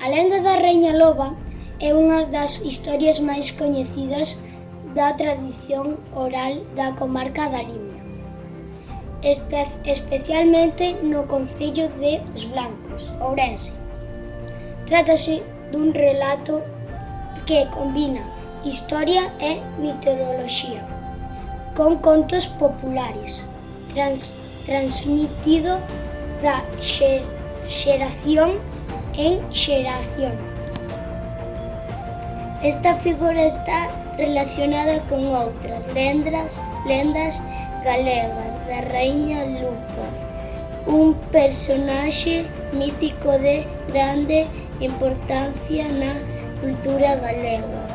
A lenda da Raíña Loba é unha das historias máis coñecidas da tradición oral da comarca da Limia, especialmente no concello de Os Blancos, Ourense. Trátase dun relato que combina historia e meteoroloxía, con contos populares, transmitido da xeración en xeración. Esta figura está relacionada con outras lendas galegas da Raíña Loba, un personaxe mítico de grande importancia na cultura galega.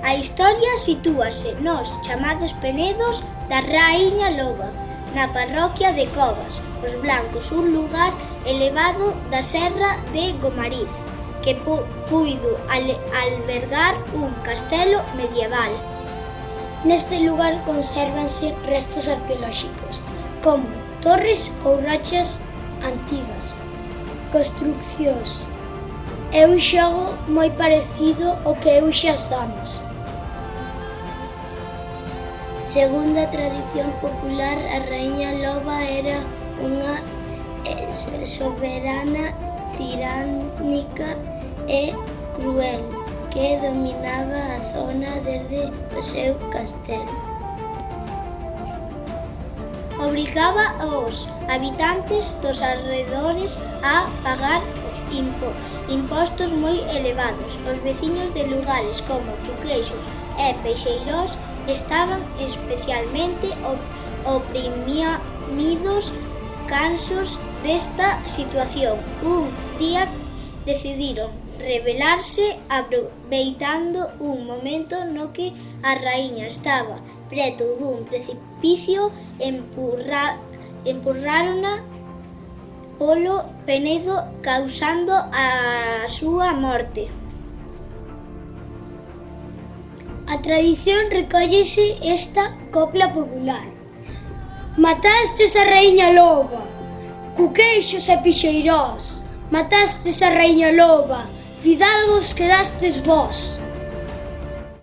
A historia sitúase nos chamados Penedos da Raíña Loba, na parroquia de Covas, Os Blancos, un lugar elevado da serra de Gomariz, que puido albergar un castelo medieval. Neste lugar consérvanse restos arqueolóxicos, como torres ou rochas antigas, construcións. É un xogo moi parecido ao que eu xa sabes. Segundo a tradición popular, a Raíña Loba era unha soberana tiránica e cruel que dominaba a zona desde o seu castelo. Obrigaba aos habitantes dos arredores a pagar impostos moi elevados. Os veciños de lugares como Cuqueixos e Peixeiros estaban especialmente oprimidos, cansos desta situación. Un día decidiron rebelarse aproveitando un momento no que a raíña estaba preto dun precipicio, empurrárona polo penedo causando a súa morte. A tradición recóllese esta copla popular: matastes a Raíña Loba, Cuqueixos e Peixeiros, matastes a Raíña Loba, fidalgos quedastes vós.